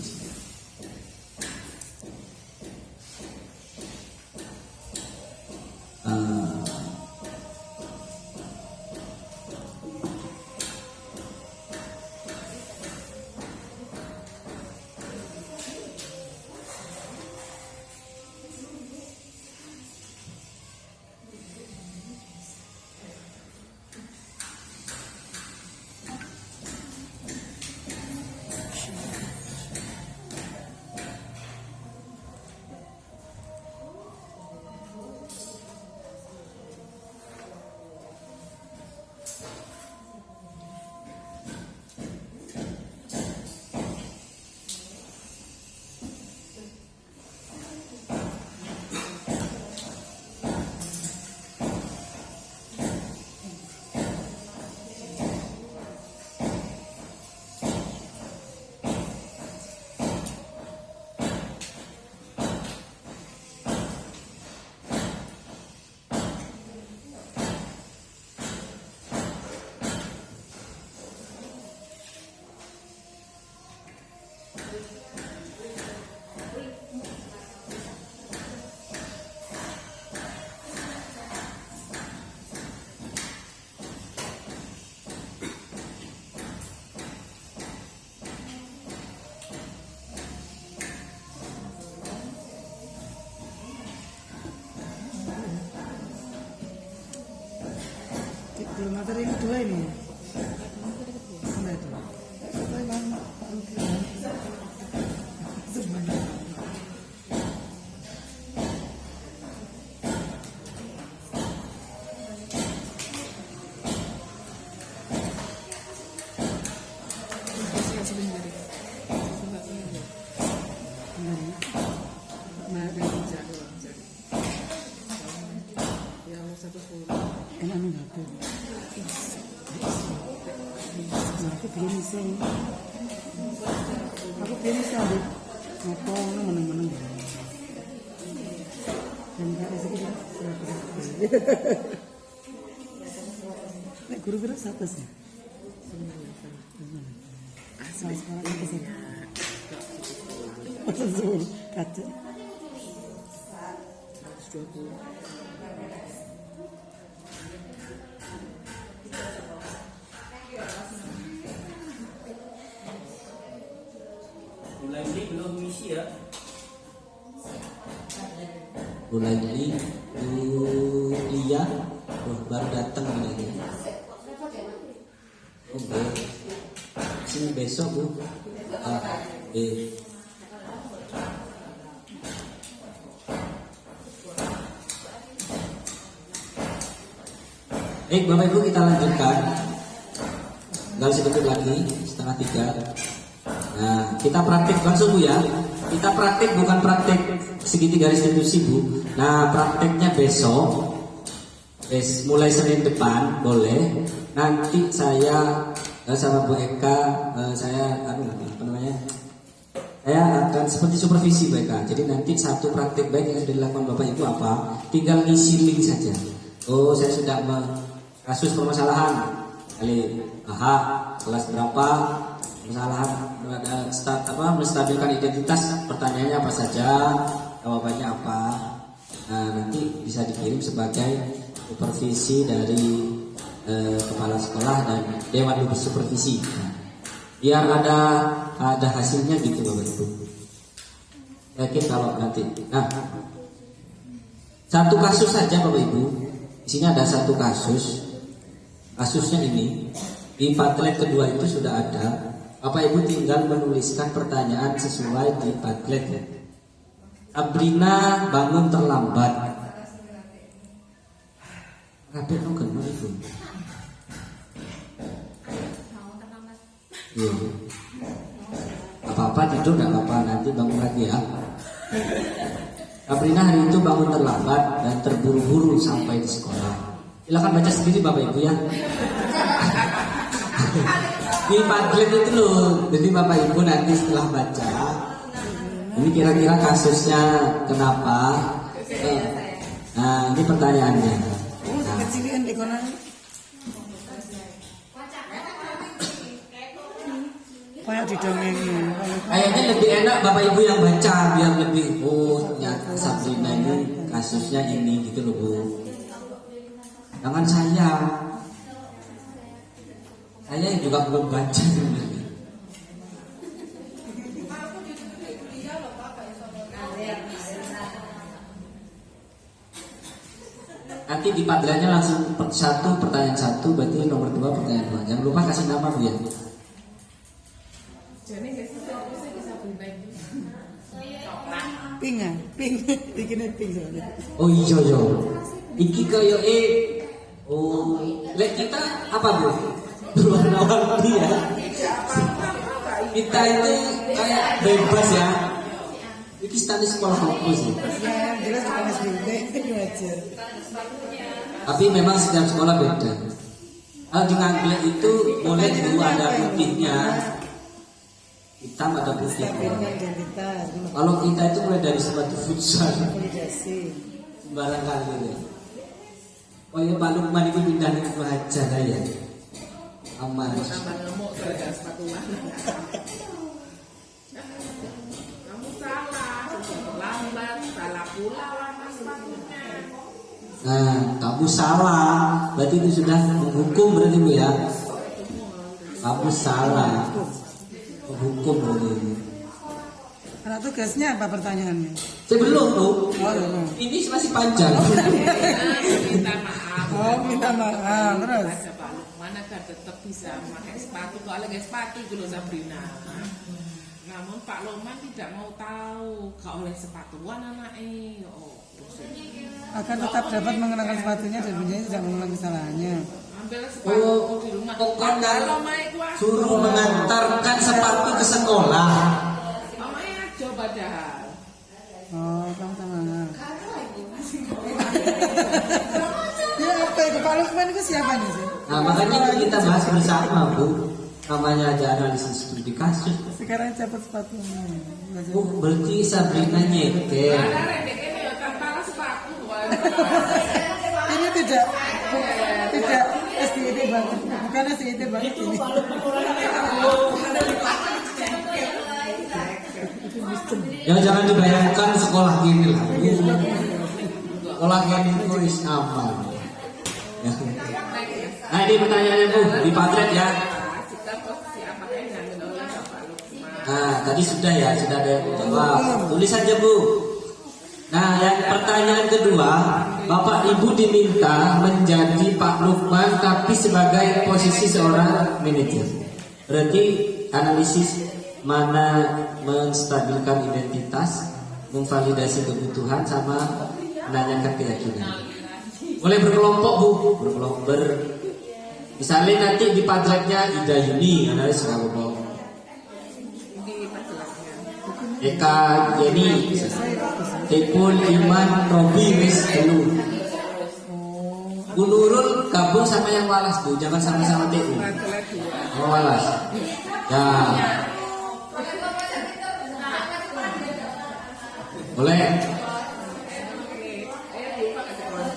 Belum materi yang kedua ini. Mana itu? Enak nih aku. Aku belum bisa. Aku belum bisa deh. Ngopong meneng-meneng. Dan gak rezeki kan? Nek guru-guru satu sih. Asal sekolah itu sih. Betul, kacau. Mulai ini belum misi ya. Mulai ini Lia baru datang ini. Oke. Sini besok Bu. Bapak Ibu kita lanjutkan. Tinggal sedikit lagi, 2:30. Nah, kita praktik langsung Bu ya. Kita praktik bukan praktik segitiga restitusi Bu. Nah, prakteknya besok. Mulai Senin depan boleh. Nanti saya sama Bu Eka, saya akan seperti supervisi Bu Eka. Jadi nanti satu praktik baik yang sudah dilakukan Bapak Ibu apa? Tinggal ngisi link saja. Oh, saya sudah kasus permasalahan kali kelas berapa, permasalahan menstabilkan identitas, pertanyaannya apa saja, jawabannya apa. Nah, nanti bisa dikirim sebagai supervisi dari kepala sekolah dan dewan supervisi. Nah, biar ada hasilnya gitu Bapak Ibu. Yakin kalau nanti. Nah, satu kasus saja Bapak Ibu. Di sini ada satu kasus. Kasusnya ini di Padlet kedua itu sudah ada. Bapak Ibu tinggal menuliskan pertanyaan sesuai di Padlet. Sabrina bangun terlambat. Apa itu kenal itu? Iya. Apa-apa tidur nggak apa-apa, nanti bangun lagi ya. Sabrina hari itu bangun terlambat dan terburu-buru sampai di sekolah. Silakan baca sendiri Bapak Ibu ya. Di Padlet itu loh. Jadi Bapak Ibu nanti setelah baca, ini kira-kira kasusnya kenapa? Nah, ini pertanyaannya. Nah, Kecilin di kono. Kayak didongengin. kayaknya lebih enak Bapak Ibu yang baca biar lebih ternyata Sabrina ini kasusnya ini gitu loh Bu. Jangan saya juga belum baca sebenarnya. Nanti di padrannya langsung pertanyaan satu, berarti nomor 2 pertanyaan 2. Jangan lupa kasih nama Bu ya. Jadi nggak sih aku sih bisa beli Pink ya, pink. Bikinnya pink soalnya. Oh iya. Iki kaya lek kita apa Bu? Berwarna-warni ya. Kita itu kayak bebas ya. Iki status sekolah fokus sih. Ya, jelas bukan SBB, itu aja. Tapi memang setiap sekolah beda. Kalau di Ngangglek itu boleh dulu ada putihnya, hitam atau putih. Stabilkan identitas. Kalau kita itu mulai dari sepatu futsal, Validasi. sembarang kali ya. Oh ya Pak Lukman itu pindah ke aja lah ya. Aman. tambah ngemuk gara-gara sepatuan. Kamu salah, sudah terlambat, salah pula warna sepatunya. Nah, kamu salah. Berarti itu sudah menghukum berarti Bu ya. Kamu salah. Menghukum berarti. Anak tugasnya apa pertanyaannya? Sebelum Bu. Oh, belum. Ini masih panjang. Minta maaf. Oh, minta maaf. Terus? Ada Pak Lukman agar tetap bisa memakai sepatu. Kalau lagi sepatu dulu Sabrina. Namun Pak Lukman tidak mau tahu kalau oleh sepatuan anaknya. Akan tetap dapat mengenakan sepatunya dan menjadi tidak mengulang kesalahannya. Ambil sepatu di rumah. Pokoknya Omai kuah. suruh mengantarkan sepatu ke sekolah. Omai aja padahal. Oh, kamu tangan. Ya apa itu Pak Lukman itu siapa nih sih? Nah makanya itu kita bahas bersama Bu. Namanya aja analisis studi kasus. Sekarang cepat sepatunya. Berarti Sabrina nyetel. Ada rendek ini ya tanpa sepatu. Ini tidak SDIT banget, bukan SDIT banget ini. Ya jangan dibayangkan sekolah gini lah. Sekolah gini tulis aman. Ya. Nah ini pertanyaannya Bu di Padlet ya. Kita posisi apakah yang diambil oleh Bapak Lukman? Nah tadi sudah ya, sudah ada yang jawab. Tulis saja Bu. Nah yang pertanyaan kedua, Bapak Ibu diminta menjadi Pak Lukman tapi sebagai posisi seorang manajer. Berarti analisis mana menstabilkan identitas, memvalidasi kebutuhan sama menanyakan keyakinan. Boleh berkelompok Bu, berkelompok. Misalnya nanti di Padletnya Ida Yuni, analis kelompok. Di majalahnya. Eka Jenny, Ipul Iman Robi Miss Elu. Bu Nurul gabung sama yang walas Bu, jangan sama-sama TU. Majalah dua. Oh walas. Ya. Boleh.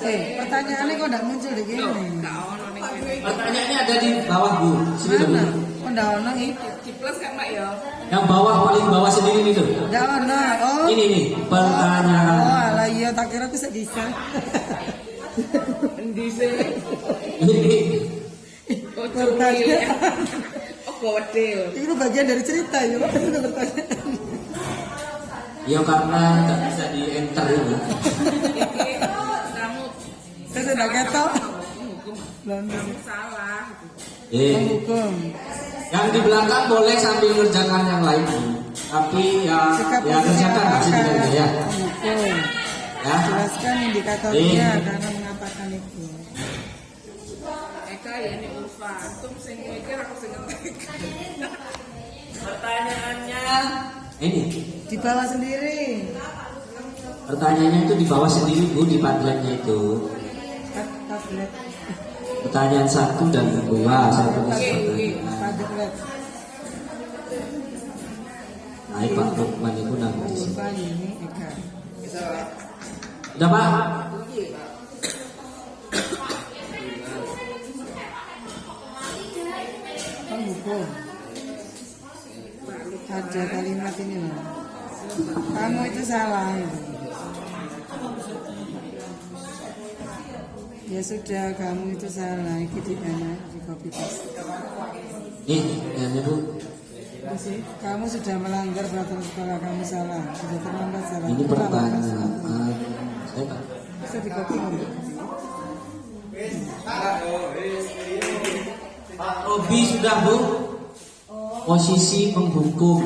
Pertanyaannya kok tidak muncul di gini? Kak ono ning Pertanyaannya ada di bawah Bu. Sini dulu. Mana? Oh, ndak ono iki. Di plus kan Pak ya. Yang bawah paling bawah sendiri nih tuh. Ndak ono. Oh. Ini nih pertanyaan. Oh, alah iya tak kira aku bisa. Endi sih? Ini Oh, Pertanyaan. Oh, godel. Itu bagian dari cerita ya, Pak. Itu pertanyaan. ya karena nggak bisa di enter ini. Iki kamu Saya sudah ketok. hukum. Belum Kamu salah. hukum. Yang di belakang boleh sambil ngerjakan yang lain, tapi Sikap ya kerjakan apakah setidaknya ya. hukum. Ya. Jelaskan indikatornya karena mengatakan itu. Eka ya ini Ulfa. Antum sing mikir aku sing ngetik. Pertanyaannya ini. Di bawah sendiri. Pertanyaannya itu di bawah sendiri Bu, di padletnya itu. Tablet. Pertanyaan 1 dan 2 saya tulis pertanyaan. Tablet. Nah, Pak Lukman itu nanti di sini. Ulfa ini Eka. Udah Pak? Hukum. Ada kalimat ini loh. Kamu itu salah. Ya sudah, kamu itu salah. Ini di mana? Di copy paste. Nih, ya Bu. Kamu sudah melanggar peraturan sekolah, kamu salah. Sudah terlambat salah. Ini pertanyaan. Saya tak. Bisa di copy nggak? Pak Robi sudah Bu. Posisi penghukum.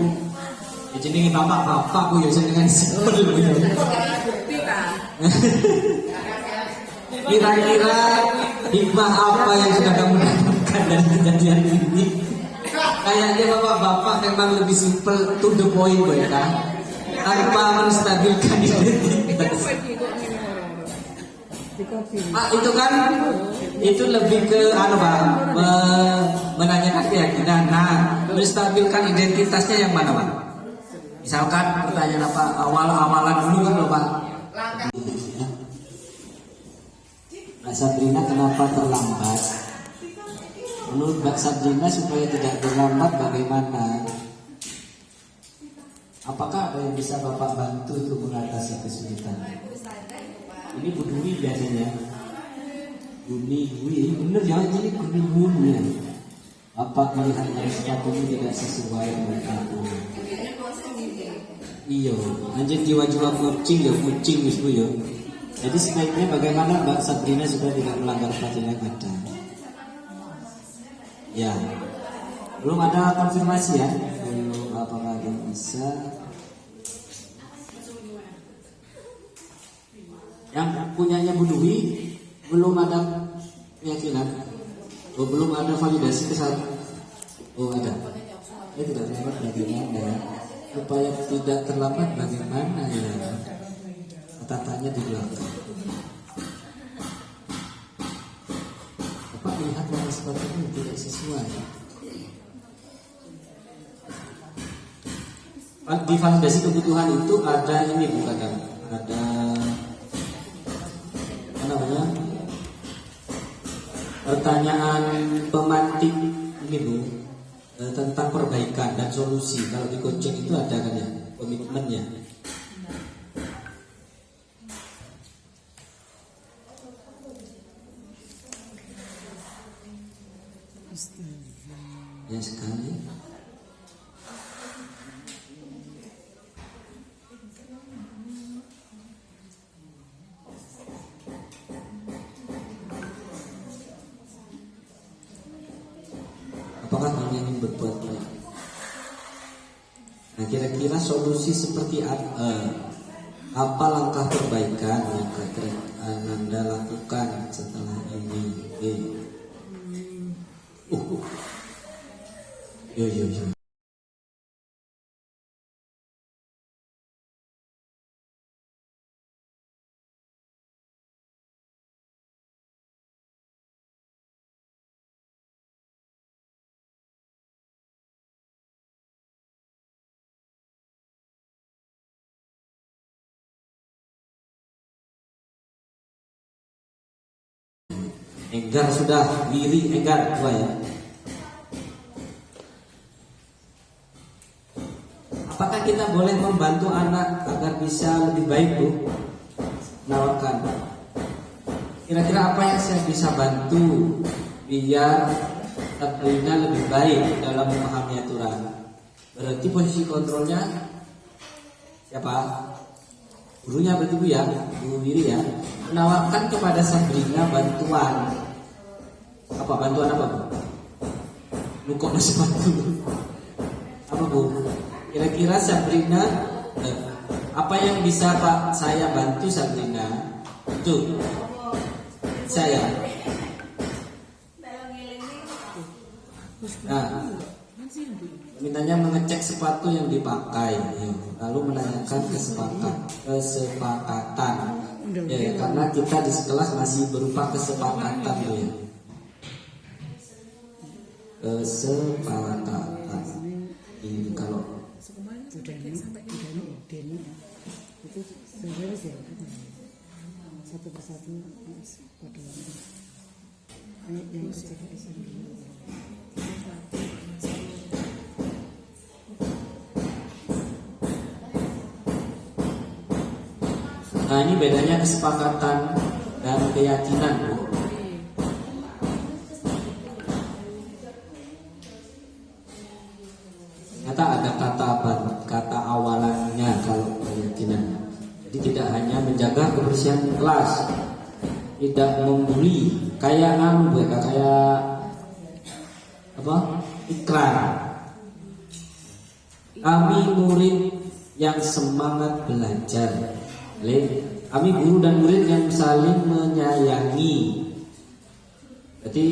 Ya, jadi bapak-bapak Bu ya saya dengan sekolah Bu. Bukti kan? Kira-kira hikmah apa yang sudah kamu dapatkan dari kejadian ini? Kayaknya bapak-bapak memang lebih simple to the point Bu ya kan? Tanpa menstabilkan identitas. Di copy. Itu kan itu lebih ke Pak, menanyakan keyakinan. Nah, menstabilkan identitasnya yang mana Pak? Misalkan pertanyaan apa awal-awalan dulu kan loh Pak. Mbak Sabrina kenapa terlambat? Menurut Mbak Sabrina supaya tidak terlambat bagaimana? Apakah ada yang bisa Bapak bantu untuk mengatasi kesulitan? Ini Bu Dwi biasanya. Dwi, bener ya, jadi Dwi ya. Bapak melihat dari sepatu ini tidak sesuai dengan aku. Iya, anjing jiwa-jiwa kucing ya, kucing Bu ya. Jadi sebaiknya bagaimana Mbak Sabrina supaya tidak melanggar peraturan yang ada? Ya, belum ada konfirmasi ya. Belum, apakah ada yang bisa? Yang punyanya Bu Dwi belum ada keyakinan. Oh, belum ada validasi kesalahan. Oh, ada. Tidak terlambat bagaimana ya? Supaya tidak terlambat bagaimana ya? Tanya di belakang. Bapak lihat warna sepatu ini tidak sesuai. Di validasi kebutuhan itu ada ini bukan kan? Ada apa namanya? Pertanyaan pemantik ini Bu, tentang perbaikan dan solusi. Kalau di coaching itu ada kan ya, komitmennya. Ya sekali. Apakah kamu ingin berbuat baik? Nah, kira-kira solusi seperti apa langkah perbaikan yang Anda lakukan setelah ini? Yo. Enggar sudah, Wiri, Enggar, 2 ya. Apakah kita boleh membantu anak agar bisa lebih baik, Bu? Menawarkan. Kira-kira apa yang saya bisa bantu biar Sabrina lebih baik dalam memahami aturan? Berarti posisi kontrolnya siapa? Gurunya berarti Bu ya, Bu Wiri ya. Menawarkan kepada Sabrina bantuan. Apa bantuan apa, Bu? Nukok sepatu. Apa, Bu? Kira-kira Sabrina apa yang bisa Pak saya bantu Sabrina? Itu saya. Nah, mintanya mengecek sepatu yang dipakai, ya. Lalu menanyakan kesepakatan, ya, karena kita di kelas masih berupa kesepakatan, ya. Kesepakatan. Ini kalau Deni itu beres ya, satu persatu pada yang kecil di sini. Nah, ini bedanya kesepakatan dan keyakinan, Bu. Ternyata ada kata awalannya kalau keyakinan. Jadi tidak hanya menjaga kebersihan kelas, tidak membuli, kayak apa? Ikrar. Kami murid yang semangat belajar. Kami guru dan murid yang saling menyayangi. Jadi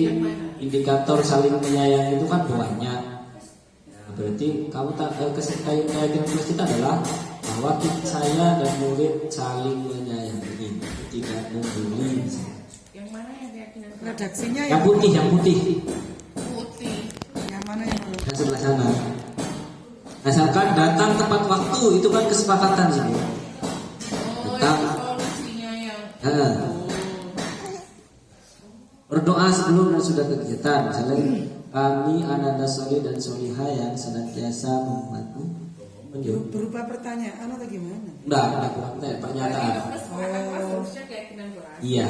indikator saling menyayangi itu kan banyak. Nah, berarti kamu keyakinan kita adalah bahwa saya dan murid saling menyayangi, tidak membuli. Yang mana yang keyakinan? Redaksinya Yang putih, Putih. yang mana yang yang sebelah sana. Asalkan datang tepat waktu, itu kan kesepakatan sih. Oh, Datang. itu solusinya yang. Berdoa sebelum dan sudah kegiatan. Misalnya kami anak solih dan solihah yang senantiasa membantu menjauh. berupa pertanyaan atau gimana? Enggak, pernyataan. Kesepakatan kelas harusnya keyakinan kelas. Iya.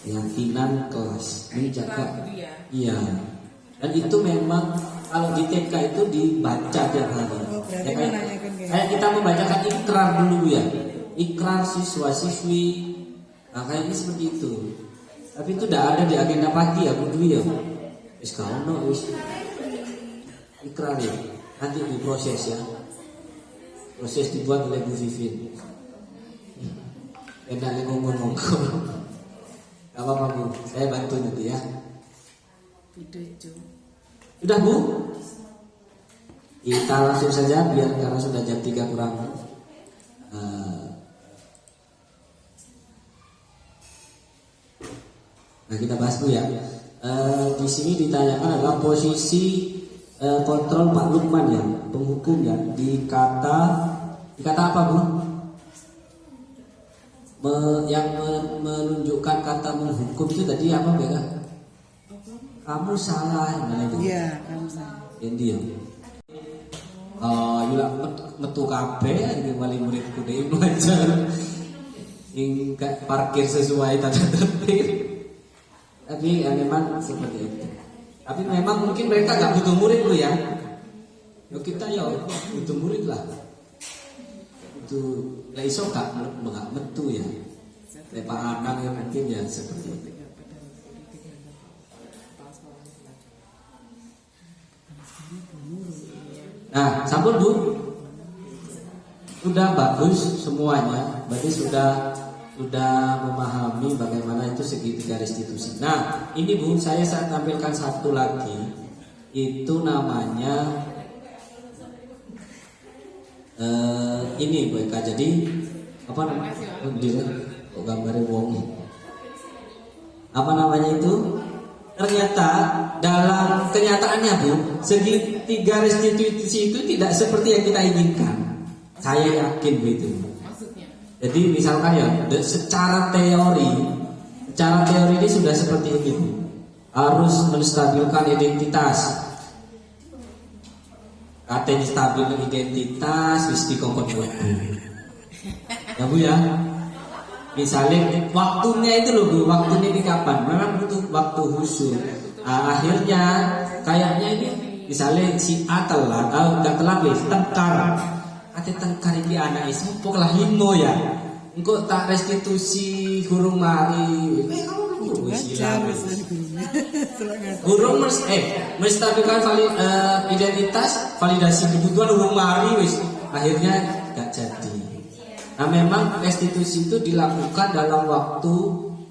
Keyakinan kelas menjaga. Dia. Iya. Dan itu memang kalau di TK itu dibaca tiap hari. Oh, berarti Ya, kayak menanyakan kayak kayak kita membacakan ikrar dulu ya. Ikrar siswa-siswi. Nah, kayaknya seperti itu. Tapi itu udah ada di agenda pagi ya, Bu Dwi ya. Wis kaono wis. Ikrar ya. Nanti diproses ya. Proses dibuat oleh Bu Vivin. Enak ngomong-ngomong. Gak apa-apa, Bu, saya bantu nanti ya. Sudah, Bu? Kita langsung saja biar karena sudah jam 3 kurang. Nah, kita bahas dulu ya. Di sini ditanyakan adalah posisi kontrol Pak Lukman ya, penghukum ya, di kata apa, Bu? Yang menunjukkan kata menghukum itu tadi apa, Beka? Kamu salah, mana itu? Iya, kamu salah. Yang dia. Yula metu kabeh ini wali muridku dhewe belajar. Enggak parkir sesuai tata tertib. Tapi ya memang seperti itu. Tapi memang mungkin mereka gak butuh murid lu ya. Yo kita ya butuh murid lah. Itu lah iso gak metu ya. Pak Anang yang mungkin ya seperti itu. Nah, sampun Bu. Sudah bagus semuanya. Berarti sudah memahami bagaimana itu segitiga restitusi. Nah, ini Bu, saya tampilkan satu lagi. Itu namanya ini Bu Eka. Jadi apa namanya? Gambarnya wong. Apa namanya itu? Ternyata dalam kenyataannya Bu, segitiga restitusi itu tidak seperti yang kita inginkan. Saya yakin begitu. Maksudnya? Jadi misalkan ya, secara teori ini sudah seperti ini, Bu. Harus menstabilkan identitas. Katanya stabil identitas, wis dikongkon Bu. Ya Bu ya. Misalnya waktunya itu loh Bu, waktunya ini kapan? Memang butuh waktu khusus. Akhirnya kayaknya ini misalnya si A telat, enggak telat wis tengkar. Ate tengkar iki anake sapa lah himo ya. Engko tak restitusi gurung mari. Wis ilang. Gurung menstabilkan identitas, validasi kebutuhan gurung mari wis akhirnya enggak jadi. Nah memang restitusi itu dilakukan dalam waktu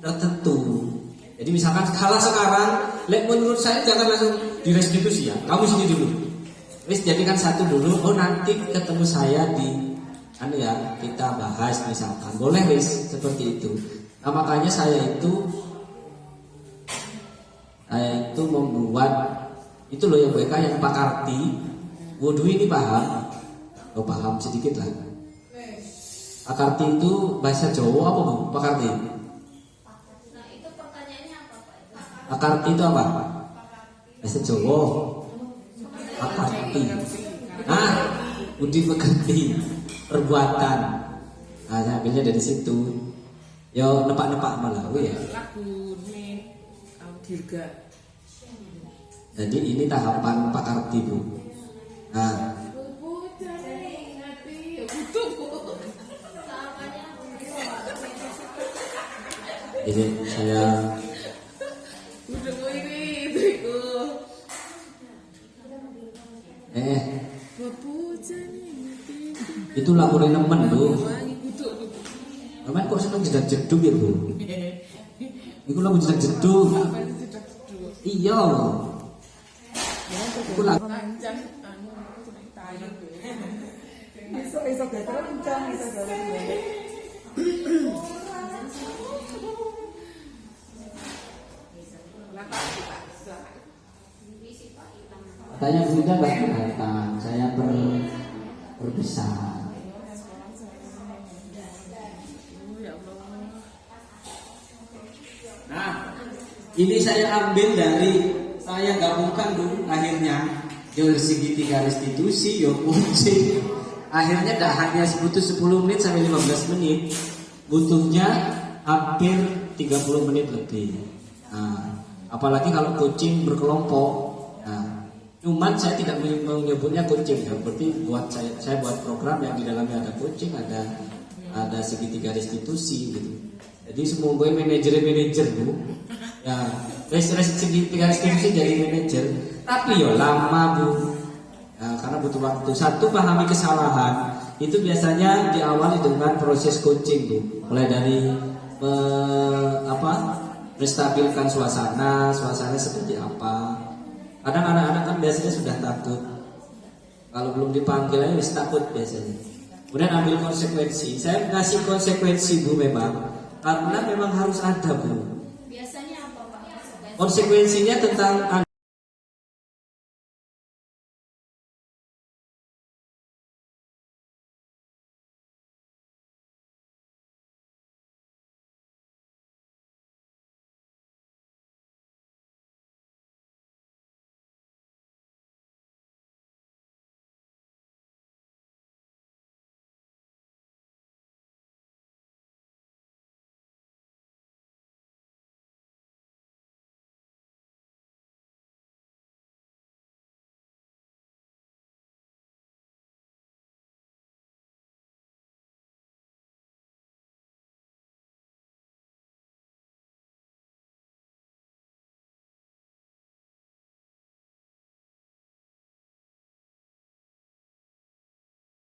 tertentu. Jadi misalkan kalau sekarang, menurut saya jangan langsung direstitusi ya. Kamu sini dulu. Wis jadikan satu dulu. Oh nanti ketemu saya di, kita bahas misalkan. Boleh wis seperti itu. Nah makanya saya itu membuat itu loh yang mereka yang Pak Karti. Wudu ini paham? Oh paham sedikit lah. Pak Karti itu bahasa Jawa apa Bu? Pak Karti? Nah itu pertanyaannya apa Pak? Pak Karti itu apa? Bahasa Jawa. Pak Karti. Nah, budi pekerti, perbuatan. Nah, saya ambilnya dari situ. Yo nepak-nepak malah, ya. Lagu ini Dirga. Jadi ini tahapan Pak Karti Bu. Nah, jadi saya itu lagu nemen Bu. Nemen kok seneng jedak jeduk ya Bu? Itu lagu jedak jeduk. Iya. Itu lagu. Esok gak kencang, esok gak Katanya Bunda nggak kelihatan, saya perbesar. Nah, ini saya ambil dari saya gabungkan dulu akhirnya dari segitiga restitusi, yo kunci. Akhirnya tidak hanya butuh 10 menit sampai 15 menit, butuhnya hampir 30 menit lebih. Nah, apalagi kalau coaching berkelompok. Nah, cuman saya tidak menyebutnya coaching ya, berarti buat saya buat program yang di dalamnya ada coaching, ada segitiga restitusi gitu. Jadi semoga manajer Bu, ya segitiga restitusi jadi manajer, tapi yo lama Bu. Nah, karena butuh waktu. Satu, pahami kesalahan. Itu biasanya diawali dengan proses coaching Bu. Mulai dari menstabilkan suasana seperti apa. Kadang anak-anak kan biasanya sudah takut. Kalau belum dipanggil aja wis takut biasanya. Kemudian ambil konsekuensi. Saya ngasih konsekuensi Bu memang, karena memang harus ada Bu. Biasanya apa Pak? Konsekuensinya tentang